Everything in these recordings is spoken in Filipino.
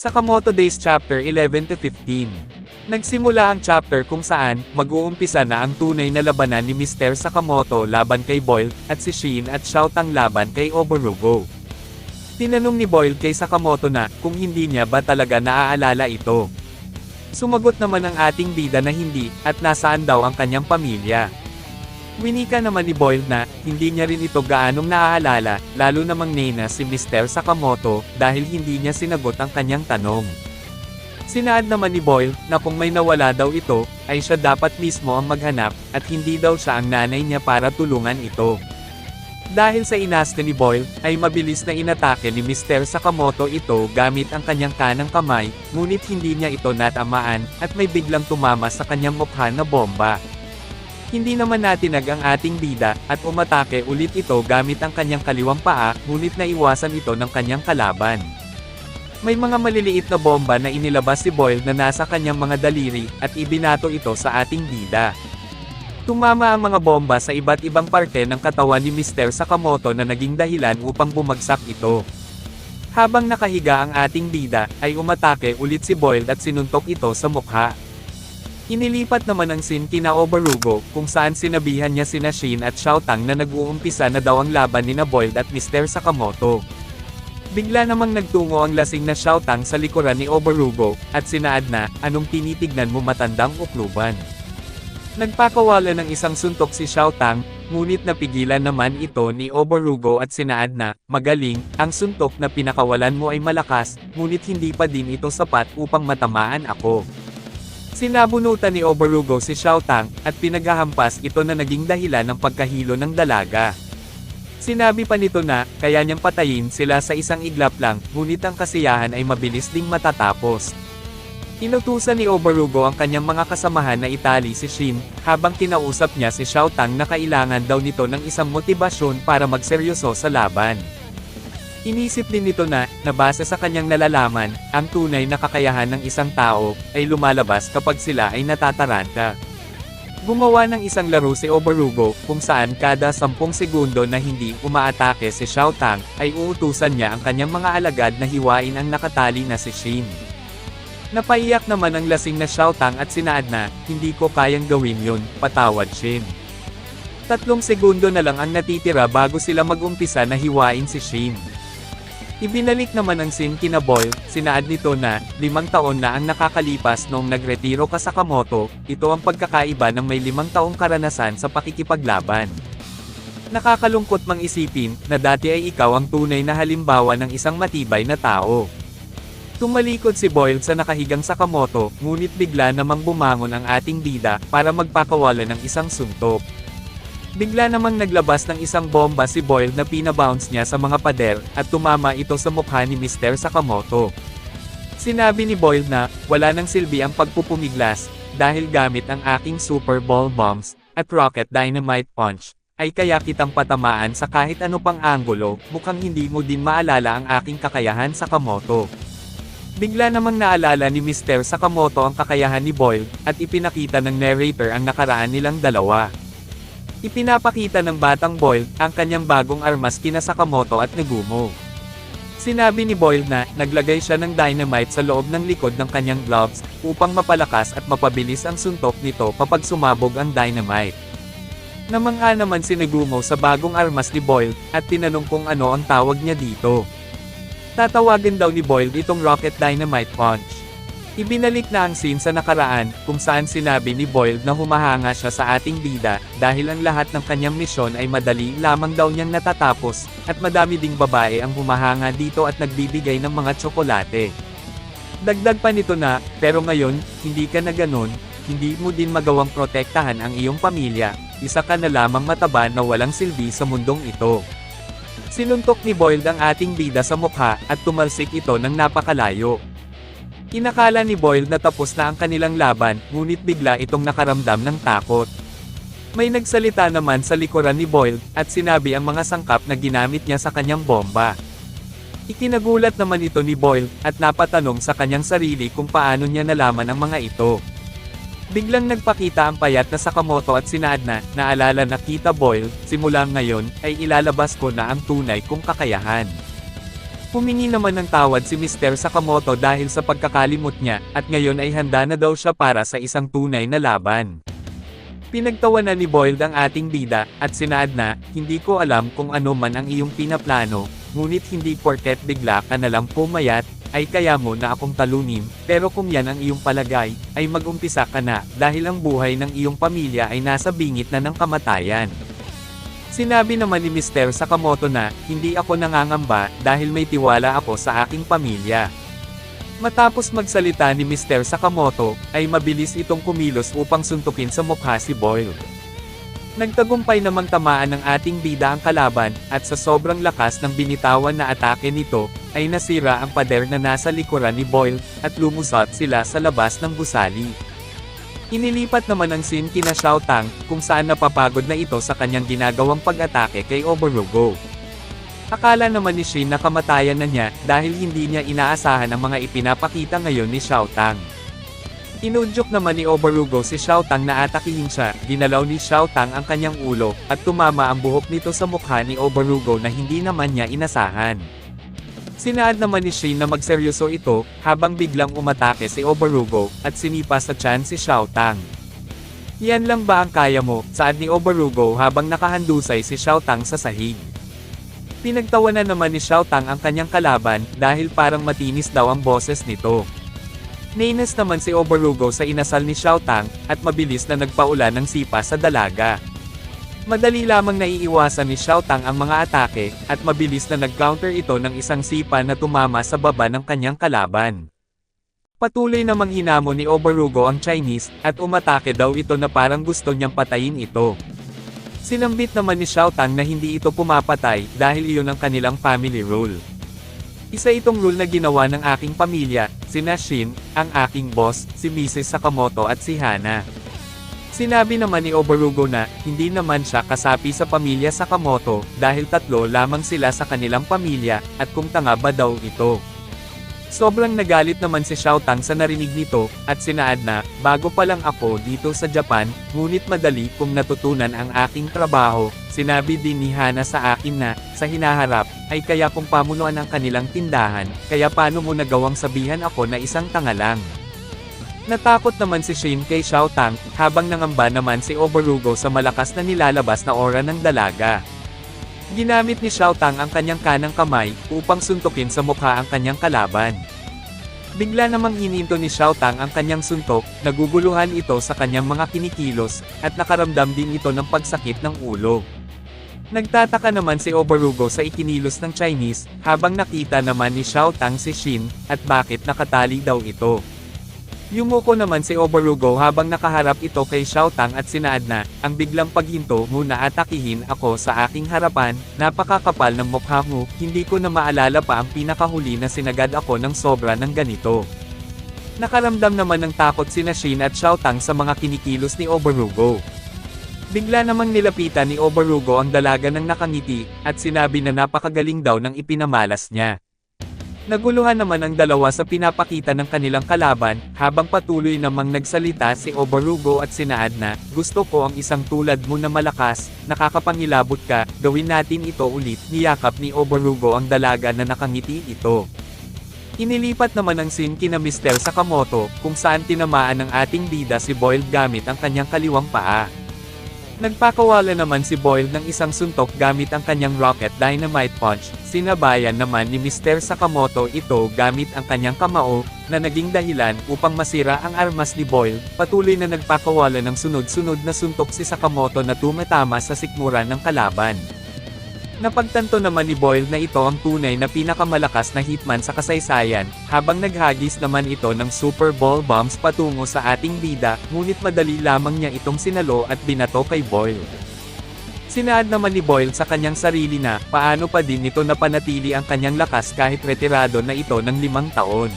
Sakamoto Days Chapter 11 to 15. Nagsimula ang chapter kung saan mag-uumpisa na ang tunay na labanan ni Mr. Sakamoto laban kay Boyle, at si Shin at Shoutang laban kay Oborugo. Tinanong ni Boyle kay Sakamoto na kung hindi niya ba talaga naaalala ito. Sumagot naman ang ating bida na hindi, at nasaan daw ang kanyang pamilya. Winika naman ni Boyle na hindi niya rin ito gaanong naaalala, lalo namang nena si Mr. Sakamoto dahil hindi niya sinagot ang kanyang tanong. Sinaad naman ni Boyle na kung may nawala daw ito, ay siya dapat mismo ang maghanap, at hindi daw siya ang nanay niya para tulungan ito. Dahil sa inaska ni Boyle, ay mabilis na inatake ni Mr. Sakamoto ito gamit ang kanyang kanang kamay, ngunit hindi niya ito natamaan, at may biglang tumama sa kanyang mukha na bomba. Hindi naman natinag ang ating bida, at umatake ulit ito gamit ang kanyang kaliwang paa, ngunit naiwasan ito ng kanyang kalaban. May mga maliliit na bomba na inilabas si Boyle na nasa kanyang mga daliri, at ibinato ito sa ating bida. Tumama ang mga bomba sa iba't ibang parte ng katawan ni Mr. Sakamoto na naging dahilan upang bumagsak ito. Habang nakahiga ang ating bida, ay umatake ulit si Boyle at sinuntok ito sa mukha. Inilipat naman ang scene kina Oborugo, kung saan sinabihan niya sina Shin at Shoutang na nag-uumpisa na daw ang laban nina Boyle at Mr. Sakamoto. Bigla namang nagtungo ang lasing na Shoutang sa likuran ni Oborugo, at sinaad na, anong tinitignan mo matandang ukluban? Nagpakawala ng isang suntok si Shoutang, ngunit napigilan naman ito ni Oborugo at sinaad na, magaling, ang suntok na pinakawalan mo ay malakas, ngunit hindi pa din ito sapat upang matamaan ako. Sinabunutan ni Oborugo si Shoutang, at pinaghahampas ito na naging dahilan ng pagkahilo ng dalaga. Sinabi pa nito na, kaya niyang patayin sila sa isang iglap lang, ngunit ang kasiyahan ay mabilis ding matatapos. Inutusan ni Oborugo ang kanyang mga kasamahan na itali si Shin, habang kinausap niya si Shoutang na kailangan daw nito ng isang motibasyon para magseryoso sa laban. Inisip din nito na, nabase sa kanyang nalalaman, ang tunay na kakayahan ng isang tao, ay lumalabas kapag sila ay natataranta. Gumawa ng isang laro si Oborugo, kung saan kada 10 segundo na hindi umaatake si Shoutang, ay uutusan niya ang kanyang mga alagad na hiwain ang nakatali na si Shin. Napaiyak naman ang lasing na Shoutang at sinaad na, hindi ko kayang gawin yun, patawad Shin. 3 segundo na lang ang natitira bago sila mag-umpisa na hiwain si Shin. Ibinalik naman ang scene kina Boyle, sinaad nito na, 5 taon na ang nakakalipas noong nagretiro ka Sakamoto, ito ang pagkakaiba ng may 5 taong karanasan sa pakikipaglaban. Nakakalungkot mang isipin, na dati ay ikaw ang tunay na halimbawa ng isang matibay na tao. Tumalikod si Boyle sa nakahigang Sakamoto, ngunit bigla namang bumangon ang ating bida, para magpakawala ng isang suntok. Bigla namang naglabas ng isang bomba si Boyle na pinabounce niya sa mga pader, at tumama ito sa mukha ni Mr. Sakamoto. Sinabi ni Boyle na, wala nang silbi ang pagpupumiglas, dahil gamit ang aking super ball bombs, at rocket dynamite punch, ay kaya kitang patamaan sa kahit ano pang anggulo, mukhang hindi mo din maalala ang aking kakayahan Sakamoto. Bigla namang naalala ni Mr. Sakamoto ang kakayahan ni Boyle, at ipinakita ng narrator ang nakaraan nilang dalawa. Ipinapakita ng batang Boyle, ang kanyang bagong armas kina Sakamoto at Nagumo. Sinabi ni Boyle na, naglagay siya ng dynamite sa loob ng likod ng kanyang gloves, upang mapalakas at mapabilis ang suntok nito kapag sumabog ang dynamite. Namangha naman si Nagumo sa bagong armas ni Boyle, at tinanong kung ano ang tawag niya dito. Tatawagin daw ni Boyle itong rocket dynamite punch. Ibinalik na ang scene sa nakaraan, kung saan sinabi ni Boyle na humahanga siya sa ating bida, dahil ang lahat ng kanyang misyon ay madali lamang daw niyang natatapos, at madami ding babae ang humahanga dito at nagbibigay ng mga tsokolate. Dagdag pa nito na, pero ngayon, hindi ka na ganun, hindi mo din magawang protektahan ang iyong pamilya, isa ka na lamang mataba na walang silbi sa mundong ito. Sinuntok ni Boyle ang ating bida sa mukha, at tumalsik ito ng napakalayo. Inakala ni Boyle na tapos na ang kanilang laban, ngunit bigla itong nakaramdam ng takot. May nagsalita naman sa likuran ni Boyle, at sinabi ang mga sangkap na ginamit niya sa kanyang bomba. Ikinagulat naman ito ni Boyle, at napatanong sa kanyang sarili kung paano niya nalaman ang mga ito. Biglang nagpakita ang payat na Sakamoto at sinaad na, naalala na kita Boyle, simula ngayon, ay ilalabas ko na ang tunay kong kakayahan. Humingi naman ng tawad si Mr. Sakamoto dahil sa pagkakalimot niya, at ngayon ay handa na daw siya para sa isang tunay na laban. Pinagtawanan ni Boyle ang ating bida, at sinaad na, hindi ko alam kung ano man ang iyong pinaplano, ngunit hindi porket bigla ka na lang pumayat, ay kaya mo na akong talunin, pero kung yan ang iyong palagay, ay mag-umpisa ka na, dahil ang buhay ng iyong pamilya ay nasa bingit na ng kamatayan. Sinabi naman ni Mr. Sakamoto na, hindi ako nangangamba, dahil may tiwala ako sa aking pamilya. Matapos magsalita ni Mr. Sakamoto, ay mabilis itong kumilos upang suntukin sa mukha si Boyle. Nagtagumpay namang tamaan ng ating bida ang kalaban, at sa sobrang lakas ng binitawan na atake nito, ay nasira ang pader na nasa likuran ni Boyle, at lumusot sila sa labas ng gusali. Inilipat naman ang scene kina Xiao Tang, kung saan napapagod na ito sa kanyang ginagawang pag-atake kay Oborogo. Akala naman ni Shin na kamatayan na niya, dahil hindi niya inaasahan ang mga ipinapakita ngayon ni Xiao Tang. Inudyok naman ni Oborogo si Xiao Tang na atakihin siya, ginalaw ni Xiao Tang ang kanyang ulo, at tumama ang buhok nito sa mukha ni Oborogo na hindi naman niya inasahan. Sinaad naman ni Shin na magseryoso ito, habang biglang umatake si Oborogo, at sinipa sa tiyan si Xiao Tang. Yan lang ba ang kaya mo, saad ni Oborogo habang nakahandusay si Xiao Tang sa sahig. Pinagtawanan naman ni Xiao Tang ang kanyang kalaban, dahil parang matinis daw ang boses nito. Nainis naman si Oborogo sa inasal ni Xiao Tang, at mabilis na nagpaula ng sipa sa dalaga. Madali lamang naiiwasan ni Xiao Tang ang mga atake, at mabilis na nag-counter ito ng isang sipa na tumama sa baba ng kanyang kalaban. Patuloy namang hinamon ni Oborogo ang Chinese, at umatake daw ito na parang gusto niyang patayin ito. Sinambit naman ni Xiao Tang na hindi ito pumapatay, dahil iyon ang kanilang family rule. Isa itong rule na ginawa ng aking pamilya, sina Shin, ang aking boss, si Mrs. Sakamoto at si Hana. Sinabi naman ni Oborogo na, hindi naman siya kasapi sa pamilya Sakamoto, dahil tatlo lamang sila sa kanilang pamilya, at kung tanga ba daw ito. Sobrang nagalit naman si Xiao Tang sa narinig nito, at sinaad na, bago pa lang ako dito sa Japan, ngunit madali kong natutunan ang aking trabaho. Sinabi din ni Hana sa akin na, sa hinaharap, ay kaya kong pamunuan ang kanilang tindahan, kaya paano mo nagawang sabihan ako na isang tanga lang. Natakot naman si Shin kay Xiao Tang, habang nangamba naman si Oborogo sa malakas na nilalabas na aura ng dalaga. Ginamit ni Xiao Tang ang kanyang kanang kamay, upang suntukin sa mukha ang kanyang kalaban. Bigla namang hininto ni Xiao Tang ang kanyang suntok, naguguluhan ito sa kanyang mga kinikilos, at nakaramdam din ito ng pagsakit ng ulo. Nagtataka naman si Oborogo sa ikinilos ng Chinese, habang nakita naman ni Xiao Tang si Shin, at bakit nakatali daw ito. Yumuko naman si Oborogo habang nakaharap ito kay Xiao Tang at sinaad na, ang biglang paghinto mo na atakihin ako sa aking harapan, napakakapal ng mukha mo, hindi ko na maalala pa ang pinakahuli na sinagad ako ng sobra ng ganito. Nakaramdam naman ng takot sina Shin at Xiao Tang sa mga kinikilos ni Oborogo. Bigla namang nilapitan ni Oborogo ang dalaga ng nakangiti, at sinabi na napakagaling daw ng ipinamalas niya. Naguluhan naman ang dalawa sa pinapakita ng kanilang kalaban, habang patuloy namang nagsalita si Oborogo at sinaad na, gusto ko ang isang tulad mo na malakas, nakakapangilabot ka, gawin natin ito ulit. Niyakap ni Oborogo ang dalaga na nakangiti ito. Inilipat naman ang scene kina Mr. Sakamoto, kung saan tinamaan ng ating bida si Boyle gamit ang kanyang kaliwang paa. Nagpakawala naman si Boyle ng isang suntok gamit ang kanyang rocket dynamite punch, sinabayan naman ni Mr. Sakamoto ito gamit ang kanyang kamao, na naging dahilan upang masira ang armas ni Boyle. Patuloy na nagpakawala ng sunod-sunod na suntok si Sakamoto na tumatama sa sikmuran ng kalaban. Napagtanto naman ni Boyle na ito ang tunay na pinakamalakas na hitman sa kasaysayan, habang naghagis naman ito ng super ball bombs patungo sa ating bida, ngunit madali lamang niya itong sinalo at binato kay Boyle. Sinaad naman ni Boyle sa kanyang sarili na, paano pa din ito napanatili ang kanyang lakas kahit retirado na ito ng 5 taon.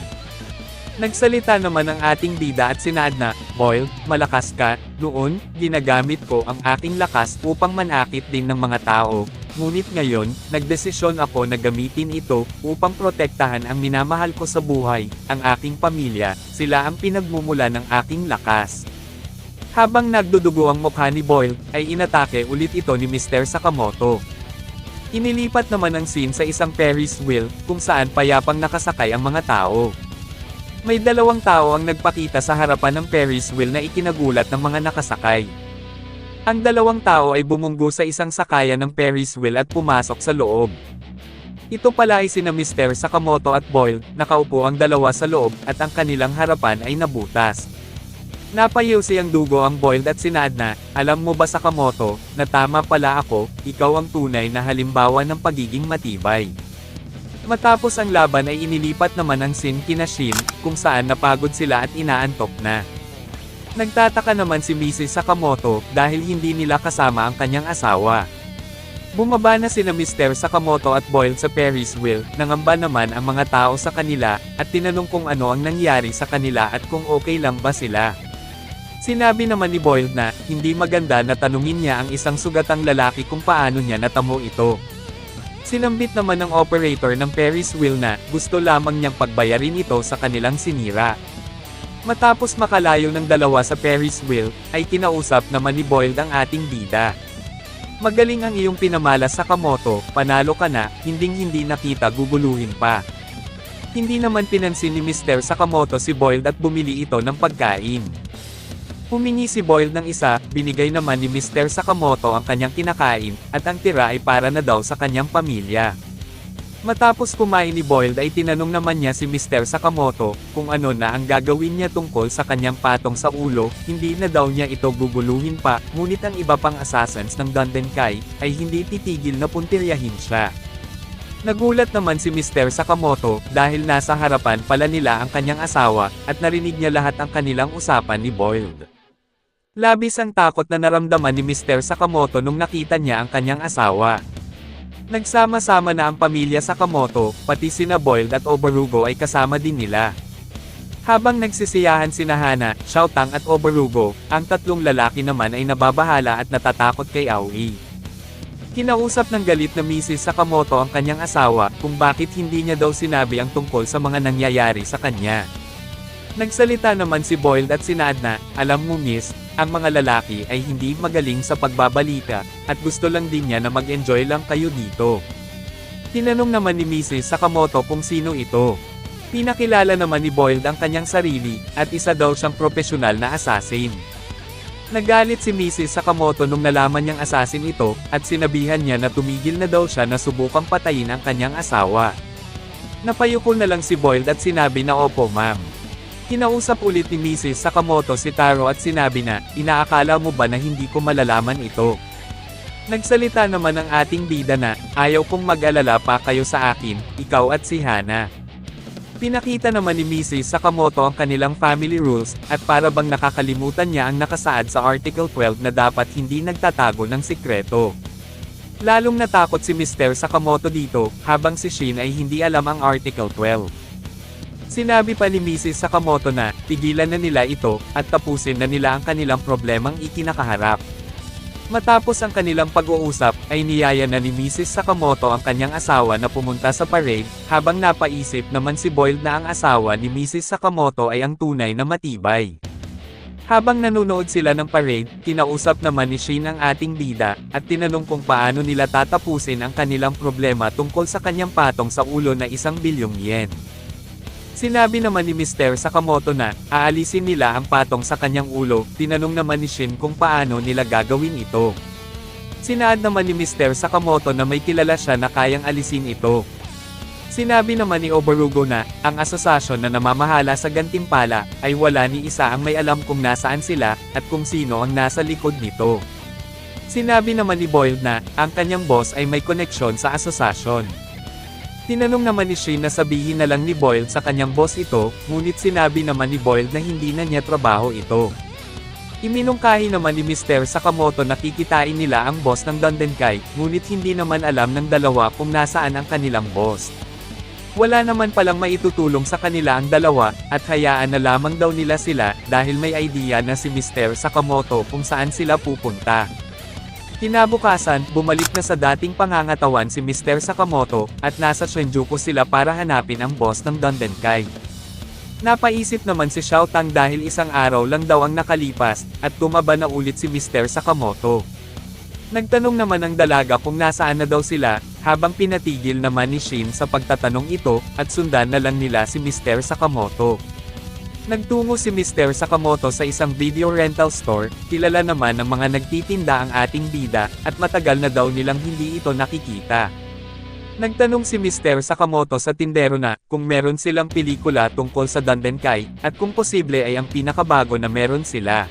Nagsalita naman ang ating bida at sinaad na, Boyle, malakas ka, noon, ginagamit ko ang aking lakas upang manakit din ng mga tao, ngunit ngayon, nagdesisyon ako na gamitin ito, upang protektahan ang minamahal ko sa buhay, ang aking pamilya, sila ang pinagmumula ng aking lakas. Habang nagdudugo ang mukha ni Boyle, ay inatake ulit ito ni Mr. Sakamoto. Inilipat naman ang scene sa isang Ferris wheel, kung saan payapang nakasakay ang mga tao. May dalawang tao ang nagpakita sa harapan ng Ferris wheel na ikinagulat ng mga nakasakay. Ang dalawang tao ay bumunggo sa isang sakayan ng Ferris wheel at pumasok sa loob. Ito pala ay sina Mr. Sakamoto at Boyle, nakaupo ang dalawa sa loob, at ang kanilang harapan ay nabutas. Napayusi ang dugo ang Boyle at sinaad na, "Alam mo ba Sakamoto, na tama pala ako, ikaw ang tunay na halimbawa ng pagiging matibay." Matapos ang laban ay inilipat naman ang scene kina Shin, kung saan napagod sila at inaantok na. Nagtataka naman si Mrs. Sakamoto, dahil hindi nila kasama ang kanyang asawa. Bumaba na sina Mr. Sakamoto at Boyle sa Ferris wheel, nangamba naman ang mga tao sa kanila, at tinanong kung ano ang nangyari sa kanila at kung okay lang ba sila. Sinabi naman ni Boyle na, hindi maganda na tanungin niya ang isang sugatang lalaki kung paano niya natamo ito. Sinambit naman ng operator ng Ferris wheel na, gusto lamang niyang pagbayarin ito sa kanilang sinira. Matapos makalayo ng dalawa sa Ferris wheel, ay kinausap naman ni Boyle ang ating bida. "Magaling ang iyong pinamalas Sakamoto, panalo ka na, hinding-hindi nakita guguluhin pa." Hindi naman pinansin ni Mr. Sakamoto si Boyle at bumili ito ng pagkain. Humingi si Boyle ng isa, binigay naman ni Mr. Sakamoto ang kanyang kinakain, at ang tira ay para na daw sa kanyang pamilya. Matapos kumain ni Boyle ay tinanong naman niya si Mr. Sakamoto, kung ano na ang gagawin niya tungkol sa kanyang patong sa ulo, hindi na daw niya ito guguluhin pa, ngunit ang iba pang assassins ng Dandenkai, ay hindi titigil na puntiryahin siya. Nagulat naman si Mr. Sakamoto, dahil nasa harapan pala nila ang kanyang asawa, at narinig niya lahat ang kanilang usapan ni Boyle. Labis ang takot na naramdaman ni Mr. Sakamoto nung nakita niya ang kanyang asawa. Nagsama-sama na ang pamilya Sakamoto, pati sina Boyle at Obarugo ay kasama din nila. Habang nagsisiyahan sina Hana, Xiaotang at Obarugo, ang tatlong lalaki naman ay nababahala at natatakot kay Aoi. Kinausap ng galit na Mrs. Sakamoto ang kanyang asawa, kung bakit hindi niya daw sinabi ang tungkol sa mga nangyayari sa kanya. Nagsalita naman si Boyle at sinaad na, "Alam mo miss, ang mga lalaki ay hindi magaling sa pagbabalita, at gusto lang din niya na mag-enjoy lang kayo dito." Tinanong naman ni Mrs. Sakamoto kung sino ito. Pinakilala naman ni Boyle ang kanyang sarili, at isa daw siyang profesional na assassin. Nagalit si Mrs. Sakamoto nung nalaman niyang assassin ito, at sinabihan niya na tumigil na daw siya na subukang patayin ang kanyang asawa. Napayuko na lang si Boyle at sinabi na opo ma'am. Kinausap ulit ni Mrs. Sakamoto si Taro at sinabi na, "Inaakala mo ba na hindi ko malalaman ito?" Nagsalita naman ang ating bida na, "Ayaw kong mag-alala pa kayo sa akin, ikaw at si Hana." Pinakita naman ni Mrs. Sakamoto ang kanilang family rules, at para bang nakakalimutan niya ang nakasaad sa Article 12 na dapat hindi nagtatago ng sikreto. Lalong natakot si Mr. Sakamoto dito, habang si Shin ay hindi alam ang Article 12. Sinabi pa ni Mrs. Sakamoto na, tigilan na nila ito, at tapusin na nila ang kanilang problemang ikinakaharap. Matapos ang kanilang pag-uusap, ay niyaya na ni Mrs. Sakamoto ang kanyang asawa na pumunta sa parade, habang napaisip naman si Boyle na ang asawa ni Mrs. Sakamoto ay ang tunay na matibay. Habang nanonood sila ng parade, kinausap naman ni Shin ang ating bida, at tinanong kung paano nila tatapusin ang kanilang problema tungkol sa kanyang patong sa ulo na 1 bilyong yen. Sinabi naman ni Mr. Sakamoto na, aalisin nila ang patong sa kanyang ulo, tinanong naman ni Shin kung paano nila gagawin ito. Sinaad naman ni Mr. Sakamoto na may kilala siya na kayang alisin ito. Sinabi naman ni Obarugo na, ang asosasyon na namamahala sa gantimpala, ay wala ni isa ang may alam kung nasaan sila, at kung sino ang nasa likod nito. Sinabi naman ni Boyle na, ang kanyang boss ay may koneksyon sa asosasyon. Tinanong naman ni Shin na sabihin na lang ni Boyle sa kanyang boss ito, ngunit sinabi naman ni Boyle na hindi na niya trabaho ito. Iminungkahi naman ni Mr. Sakamoto na kikitain nila ang boss ng Dandenkai, ngunit hindi naman alam ng dalawa kung nasaan ang kanilang boss. Wala naman palang maitutulong sa kanila ang dalawa, at hayaan na lamang daw nila sila, dahil may idea na si Mr. Sakamoto kung saan sila pupunta. Kinabukasan, bumalik na sa dating pangangatawan si Mr. Sakamoto, at nasa Shinjuku sila para hanapin ang boss ng Dandenkai. Napaisip naman si Xiaotang dahil isang araw lang daw ang nakalipas, at tumaba na ulit si Mr. Sakamoto. Nagtanong naman ang dalaga kung nasaan na daw sila, habang pinatigil naman ni Shin sa pagtatanong ito, at sundan na lang nila si Mr. Sakamoto. Nagtungo si Mr. Sakamoto sa isang video rental store, kilala naman ng mga nagtitinda ang ating bida, at matagal na daw nilang hindi ito nakikita. Nagtanong si Mr. Sakamoto sa tindero na, kung meron silang pelikula tungkol sa Dandenkai, at kung posible ay ang pinakabago na meron sila.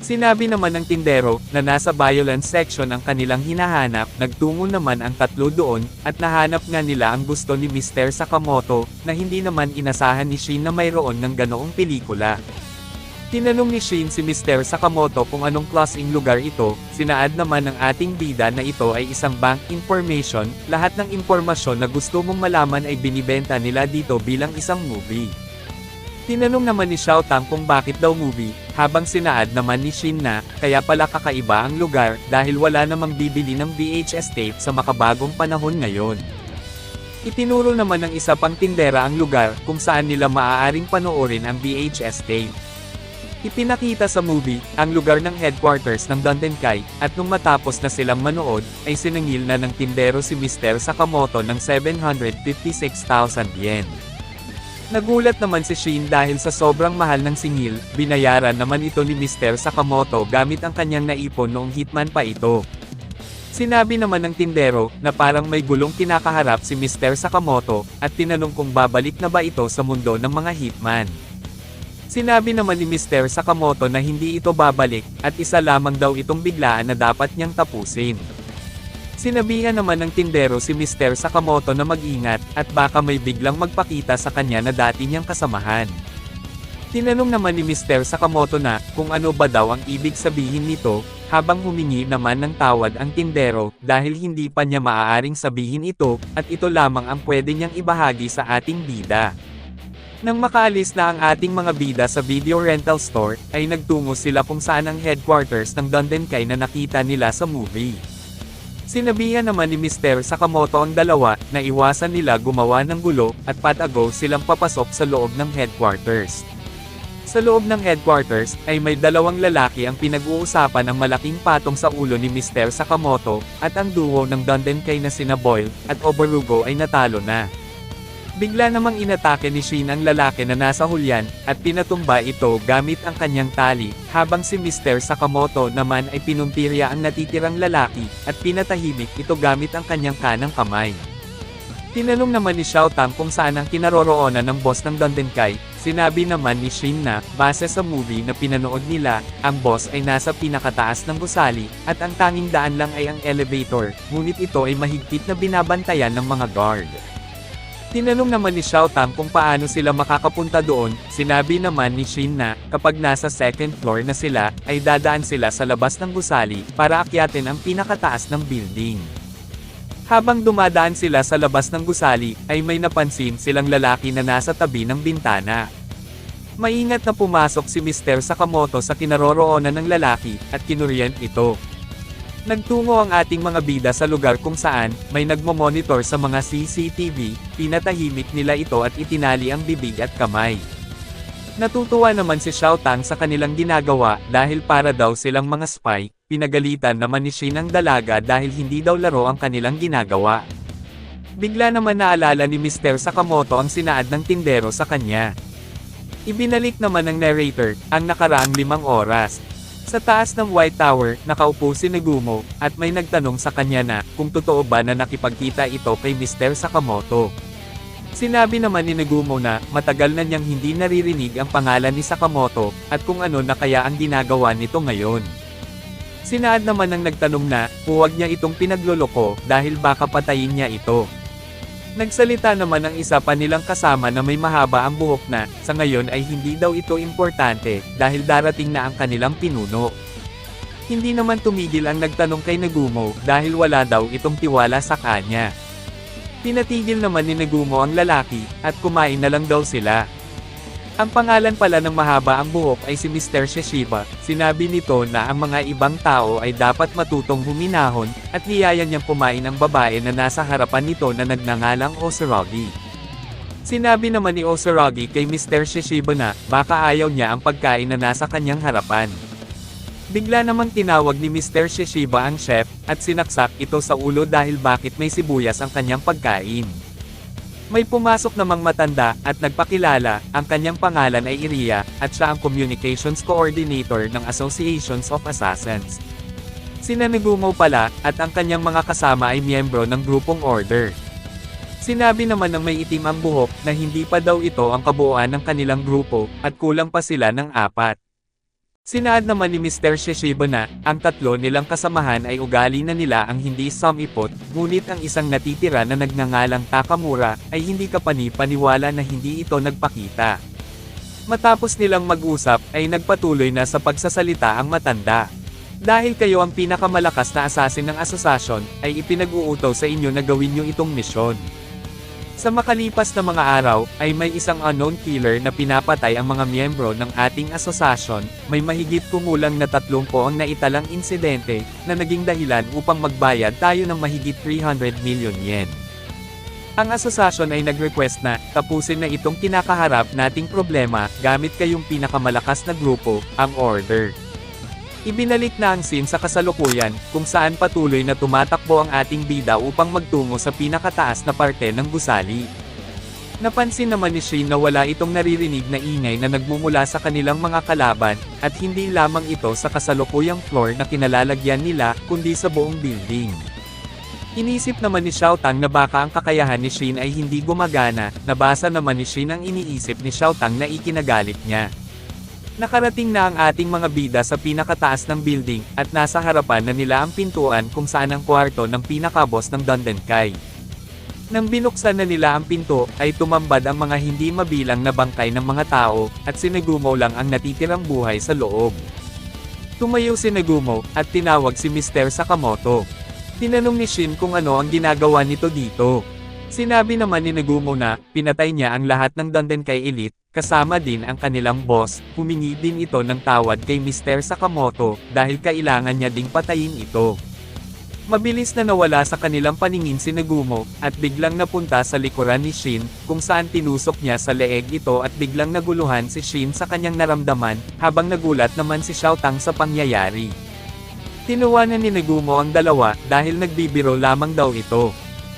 Sinabi naman ng tindero, na nasa violence section ang kanilang hinahanap, nagtungo naman ang tatlo doon, at nahanap nga nila ang gusto ni Mr. Sakamoto, na hindi naman inasahan ni Shin na mayroon ng ganoong pelikula. Tinanong ni Shin si Mr. Sakamoto kung anong klaseng lugar ito, sinaad naman ng ating bida na ito ay isang bank information, lahat ng impormasyon na gusto mong malaman ay binibenta nila dito bilang isang movie. Tinanong naman ni Xiao Tang kung bakit daw movie, habang sinaad naman ni Shin na, kaya pala kakaiba ang lugar, dahil wala namang bibili ng VHS tape sa makabagong panahon ngayon. Itinuro naman ng isa pang tindera ang lugar, kung saan nila maaaring panoorin ang VHS tape. Ipinakita sa movie, ang lugar ng headquarters ng Dandenkai, at nung matapos na silang manood, ay sinangil na ng tindero si Mr. Sakamoto ng 756,000 yen. Nagulat naman si Shin dahil sa sobrang mahal ng singil, binayaran naman ito ni Mr. Sakamoto gamit ang kanyang naipon noong hitman pa ito. Sinabi naman ng tindero, na parang may gulong kinakaharap si Mr. Sakamoto, at tinanong kung babalik na ba ito sa mundo ng mga hitman. Sinabi naman ni Mr. Sakamoto na hindi ito babalik, at isa lamang daw itong biglaan na dapat niyang tapusin. Sinabihan naman ng tindero si Mr. Sakamoto na mag-ingat, at baka may biglang magpakita sa kanya na dati niyang kasamahan. Tinanong naman ni Mr. Sakamoto na, kung ano ba daw ang ibig sabihin nito, habang humingi naman ng tawad ang tindero, dahil hindi pa niya maaaring sabihin ito, at ito lamang ang pwede niyang ibahagi sa ating bida. Nang makaalis na ang ating mga bida sa video rental store, ay nagtungo sila kung saan ang headquarters ng Dandenkai na nakita nila sa movie. Sinabihan naman ni Mr. Sakamoto ang dalawa, na iwasan nila gumawa ng gulo, at patago silang papasok sa loob ng headquarters. Sa loob ng headquarters, ay may dalawang lalaki ang pinag-uusapan ng malaking patong sa ulo ni Mr. Sakamoto, at ang duo ng Dandenkai na sina Boyle, at Obarugo ay natalo na. Bigla namang inatake ni Shin ang lalaki na nasa hulyan, at pinatumba ito gamit ang kanyang tali, habang si Mr. Sakamoto naman ay pinuntirya ang natitirang lalaki, at pinatahimik ito gamit ang kanyang kanang kamay. Tinanong naman ni Xiao Tang kung saan ang kinaroroonan ng boss ng Dandenkai, sinabi naman ni Shin na, base sa movie na pinanood nila, ang boss ay nasa pinakataas ng gusali, at ang tanging daan lang ay ang elevator, ngunit ito ay mahigpit na binabantayan ng mga guard. Tinanong naman ni Xiao Tang kung paano sila makakapunta doon, sinabi naman ni Shin na, kapag nasa second floor na sila, ay dadaan sila sa labas ng gusali, para akyatin ang pinakataas ng building. Habang dumadaan sila sa labas ng gusali, ay may napansin silang lalaki na nasa tabi ng bintana. Maingat na pumasok si Mr. Sakamoto sa kinaroroonan ng lalaki, at kinurient ito. Nagtungo ang ating mga bida sa lugar kung saan, may nagmo-monitor sa mga CCTV, pinatahimik nila ito at itinali ang bibig at kamay. Natutuwa naman si Xiao Tang sa kanilang ginagawa, dahil para daw silang mga spy, pinagalitan naman ni Shin ang dalaga dahil hindi daw laro ang kanilang ginagawa. Bigla naman naalala ni Mr. Sakamoto ang sinaad ng tindero sa kanya. Ibinalik naman ng narrator, ang nakaraang 5 oras. Sa taas ng White Tower, nakaupo si Nagumo, at may nagtanong sa kanya na, kung totoo ba na nakipagkita ito kay Mr. Sakamoto. Sinabi naman ni Nagumo na, matagal na niyang hindi naririnig ang pangalan ni Sakamoto, at kung ano na kaya ang ginagawa nito ngayon. Sinaad naman ng nagtanong na, huwag niya itong pinagloloko, dahil baka patayin niya ito. Nagsalita naman ang isa pa nilang kasama na may mahaba ang buhok na, sa ngayon ay hindi daw ito importante, dahil darating na ang kanilang pinuno. Hindi naman tumigil ang nagtanong kay Nagumo, dahil wala daw itong tiwala sa kanya. Pinatigil naman ni Nagumo ang lalaki, at kumain na lang daw sila. Ang pangalan pala ng mahaba ang buhok ay si Mr. Shishiba. Sinabi nito na ang mga ibang tao ay dapat matutong huminahon, at niyaya niyang kumain ang babae na nasa harapan nito na nagngangalang Osoragi. Sinabi naman ni Osoragi kay Mr. Shishiba na, baka ayaw niya ang pagkain na nasa kanyang harapan. Bigla namang tinawag ni Mr. Shishiba ang chef, at sinaksak ito sa ulo dahil bakit may sibuyas ang kanyang pagkain. May pumasok namang matanda at nagpakilala, ang kanyang pangalan ay Iria, at siya ang Communications Coordinator ng Associations of Assassins. Sina Nagumo pala, at ang kanyang mga kasama ay miyembro ng grupong Order. Sinabi naman ng may itim ang buhok na hindi pa daw ito ang kabuuan ng kanilang grupo, at kulang pa sila ng 4. Sinaad naman ni Mr. Shishiba na, ang 3 nilang kasamahan ay ugali na nila ang hindi sumipot, ngunit ang isang natitira na nagngangalang Takamura, ay hindi kapani-paniwala na hindi ito nagpakita. Matapos nilang mag-usap, ay nagpatuloy na sa pagsasalita ang matanda. Dahil kayo ang pinakamalakas na assassin ng asosasyon, ay ipinag-uutos sa inyo na gawin nyo itong misyon. Sa makalipas na mga araw, ay may isang unknown killer na pinapatay ang mga miyembro ng ating asosasyon, may mahigit kumulang na 30 ang naitalang insidente, na naging dahilan upang magbayad tayo ng mahigit 300 million yen. Ang asosasyon ay nag-request na, tapusin na itong kinakaharap nating problema, gamit kayong pinakamalakas na grupo, ang Order. Ibinalik na ang scene sa kasalukuyan, kung saan patuloy na tumatakbo ang ating bida upang magtungo sa pinakataas na parte ng gusali. Napansin naman ni Shin na wala itong naririnig na ingay na nagmumula sa kanilang mga kalaban, at hindi lamang ito sa kasalukuyang floor na kinalalagyan nila, kundi sa buong building. Inisip naman ni Xiao Tang na baka ang kakayahan ni Shin ay hindi gumagana, nabasa naman ni Shin ang iniisip ni Xiao Tang na ikinagalit niya. Nakarating na ang ating mga bida sa pinakataas ng building, at nasa harapan na nila ang pintuan kung saan ang kwarto ng pinakabos ng Dondenkai. Nang binuksan na nila ang pinto, ay tumambad ang mga hindi mabilang na bangkay ng mga tao, at si Nagumo lang ang natitirang buhay sa loob. Tumayo si Nagumo, at tinawag si Mr. Sakamoto. Tinanong ni Shin kung ano ang ginagawa nito dito. Sinabi naman ni Nagumo na, pinatay niya ang lahat ng Dondenkai Elite, kasama din ang kanilang boss, humingi din ito ng tawad kay Mr. Sakamoto, dahil kailangan niya ding patayin ito. Mabilis na nawala sa kanilang paningin si Nagumo, at biglang napunta sa likuran ni Shin, kung saan tinusok niya sa leeg ito at biglang naguluhan si Shin sa kanyang naramdaman, habang nagulat naman si Xiao Tang sa pangyayari. Tinuwanan ni Nagumo ang dalawa, dahil nagbibiro lamang daw ito.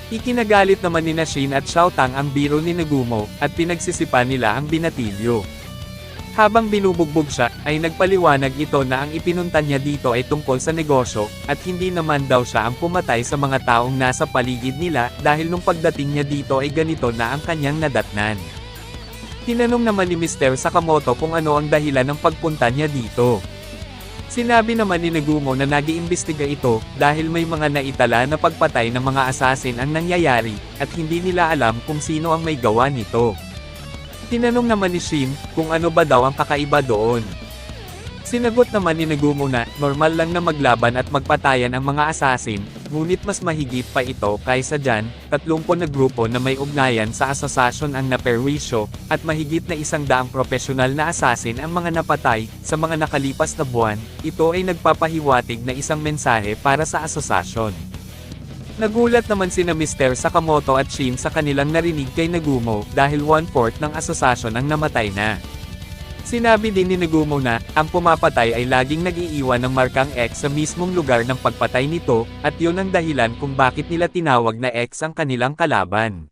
Ikinagalit naman ni Shin at Xiao Tang ang biro ni Nagumo, at pinagsisipan nila ang binatilyo. Habang binubugbog siya, ay nagpaliwanag ito na ang ipinunta niya dito ay tungkol sa negosyo, at hindi naman daw siya ang pumatay sa mga taong nasa paligid nila, dahil nung pagdating niya dito ay ganito na ang kanyang nadatnan. Tinanong naman ni Mr. Sakamoto kung ano ang dahilan ng pagpunta niya dito. Sinabi naman ni Nagumo na nag-iimbestiga ito, dahil may mga naitala na pagpatay ng mga assassin ang nangyayari, at hindi nila alam kung sino ang may gawa nito. Tinanong naman ni Shin, kung ano ba daw ang kakaiba doon. Sinagot naman ni Nagumo na, normal lang na maglaban at magpatayan ang mga assassin, ngunit mas mahigit pa ito kaysa dyan, 30 na grupo na may ugnayan sa asosasyon ang naperwisyo, at mahigit na 100 profesional na assassin ang mga napatay, sa mga nakalipas na buwan, ito ay nagpapahiwatig na isang mensahe para sa asosasyon. Nagulat naman sina Mr. Sakamoto at Shin sa kanilang narinig kay Nagumo, dahil 1/4 ng asosasyon ang namatay na. Sinabi din ni Nagumo na, ang pumapatay ay laging nag-iiwan ng markang X sa mismong lugar ng pagpatay nito, at yun ang dahilan kung bakit nila tinawag na X ang kanilang kalaban.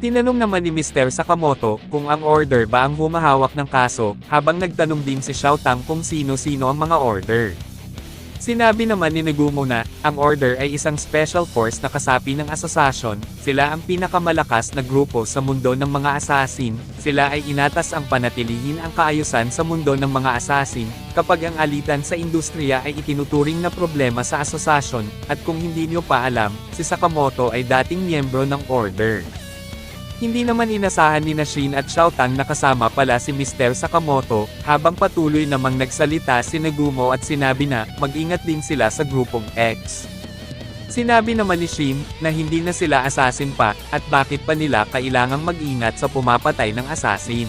Tinanong naman ni Mr. Sakamoto, kung ang Order ba ang humahawak ng kaso, habang nagtanong din si Xiao Tang kung sino-sino ang mga Order. Sinabi naman ni Nagumo na, ang Order ay isang special force na kasapi ng asosasyon, sila ang pinakamalakas na grupo sa mundo ng mga assassin, sila ay inatas ang panatilihin ang kaayusan sa mundo ng mga assassin, kapag ang alitan sa industriya ay itinuturing na problema sa asosasyon, at kung hindi nyo pa alam, si Sakamoto ay dating miyembro ng Order. Hindi naman inasahan ni Shin at Xiao Tang na kasama pala si Mr. Sakamoto, habang patuloy namang nagsalita si Nagumo at sinabi na, mag-ingat din sila sa grupong X. Sinabi naman ni Shin, na hindi na sila assassin pa, at bakit pa nila kailangang mag-ingat sa pumapatay ng assassin.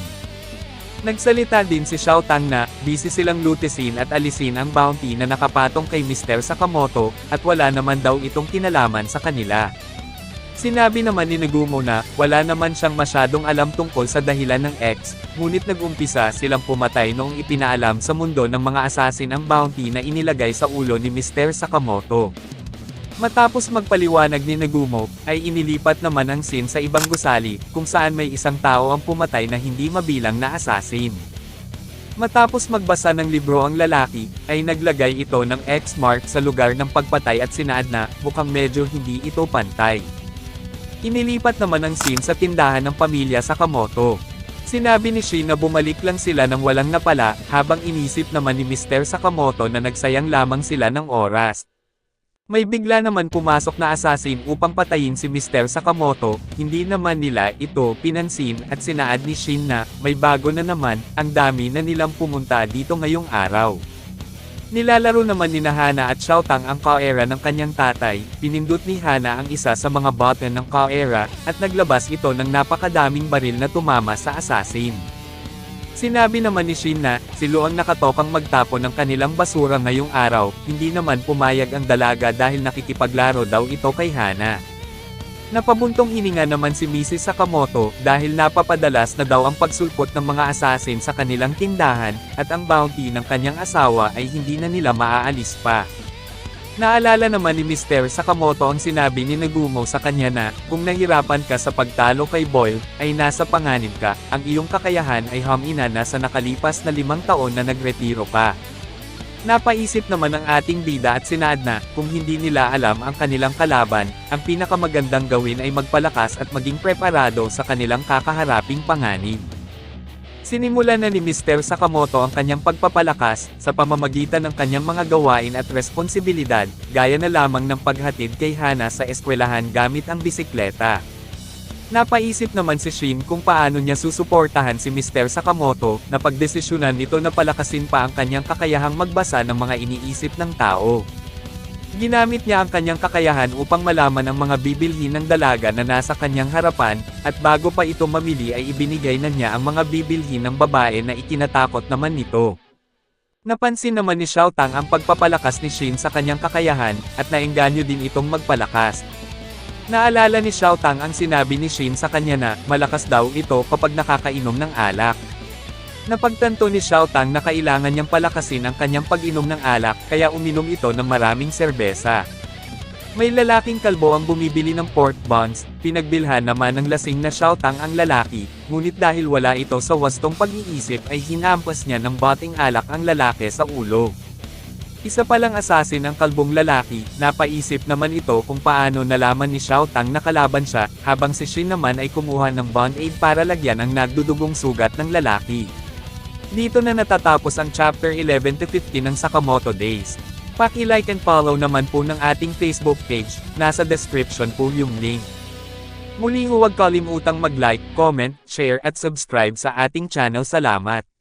Nagsalita din si Xiao Tang na, busy silang lutisin at alisin ang bounty na nakapatong kay Mr. Sakamoto, at wala naman daw itong kinalaman sa kanila. Sinabi naman ni Nagumo na, wala naman siyang masyadong alam tungkol sa dahilan ng X, ngunit nag-umpisa silang pumatay noong ipinaalam sa mundo ng mga assassin ang bounty na inilagay sa ulo ni Mr. Sakamoto. Matapos magpaliwanag ni Nagumo, ay inilipat naman ang scene sa ibang gusali, kung saan may isang tao ang pumatay na hindi mabilang na assassin. Matapos magbasa ng libro ang lalaki, ay naglagay ito ng X mark sa lugar ng pagpatay at sinaad na, mukhang medyo hindi ito pantay. Inilipat naman ang scene sa tindahan ng pamilya Sakamoto. Sinabi ni Shin na bumalik lang sila ng walang napala, habang inisip naman ni Mr. Sakamoto na nagsayang lamang sila ng oras. May bigla naman pumasok na assassin upang patayin si Mr. Sakamoto, hindi naman nila ito pinansin at sinaad ni Shin na, may bago na naman, ang dami na nilang pumunta dito ngayong araw. Nilalaro naman ni Hana at Xiaotang ang Kaera ng kanyang tatay, pinindot ni Hana ang isa sa mga button ng Kaera, at naglabas ito ng napakadaming baril na tumama sa assassin. Sinabi naman ni Shin na, silo ang nakatokang magtapon ng kanilang basura ngayong araw, hindi naman pumayag ang dalaga dahil nakikipaglaro daw ito kay Hana. Napabuntong hininga naman si Mrs. Sakamoto dahil napapadalas na daw ang pagsulpot ng mga assassin sa kanilang tindahan, at ang bounty ng kanyang asawa ay hindi na nila maaalis pa. Naalala naman ni Mr. Sakamoto ang sinabi ni Nagumo sa kanya na, kung nahirapan ka sa pagtalo kay Boyle, ay nasa panganib ka, ang iyong kakayahan ay humina na sa nakalipas na 5 taon na nagretiro pa. Napaisip naman ang ating bida at sinaad na, kung hindi nila alam ang kanilang kalaban, ang pinakamagandang gawin ay magpalakas at maging preparado sa kanilang kakaharaping panganib. Sinimulan na ni Mr. Sakamoto ang kanyang pagpapalakas, sa pamamagitan ng kanyang mga gawain at responsibilidad, gaya na lamang ng paghatid kay Hana sa eskwelahan gamit ang bisikleta. Napaisip naman si Shin kung paano niya susuportahan si Mr. Sakamoto, na pagdesisyonan nito na palakasin pa ang kanyang kakayahang magbasa ng mga iniisip ng tao. Ginamit niya ang kanyang kakayahan upang malaman ang mga bibilhin ng dalaga na nasa kanyang harapan, at bago pa ito mamili ay ibinigay na niya ang mga bibilhin ng babae na ikinatakot naman nito. Napansin naman ni Xiaotang ang pagpapalakas ni Shin sa kanyang kakayahan, at naengganyo din itong magpalakas. Naalala ni Xiaotang ang sinabi ni Shin sa kanya na, malakas daw ito kapag nakakainom ng alak. Napagtanto ni Xiaotang na kailangan niyang palakasin ang kanyang pag-inom ng alak, kaya uminom ito ng maraming serbesa. May lalaking kalbo ang bumibili ng pork buns, pinagbilhan naman ng lasing na Xiaotang ang lalaki, ngunit dahil wala ito sa wastong pag-iisip ay hinampas niya ng boting alak ang lalaki sa ulo. Isa palang assassin ang kalbong lalaki, napaisip naman ito kung paano nalaman ni Xiaotang na kalaban siya, habang si Shin naman ay kumuha ng band-aid para lagyan ang nagdudugong sugat ng lalaki. Dito na natatapos ang chapter 11 to 15 ng Sakamoto Days. Paki-like and follow naman po ng ating Facebook page, nasa description po yung link. Muli huwag kalimutang mag-like, comment, share at subscribe sa ating channel. Salamat!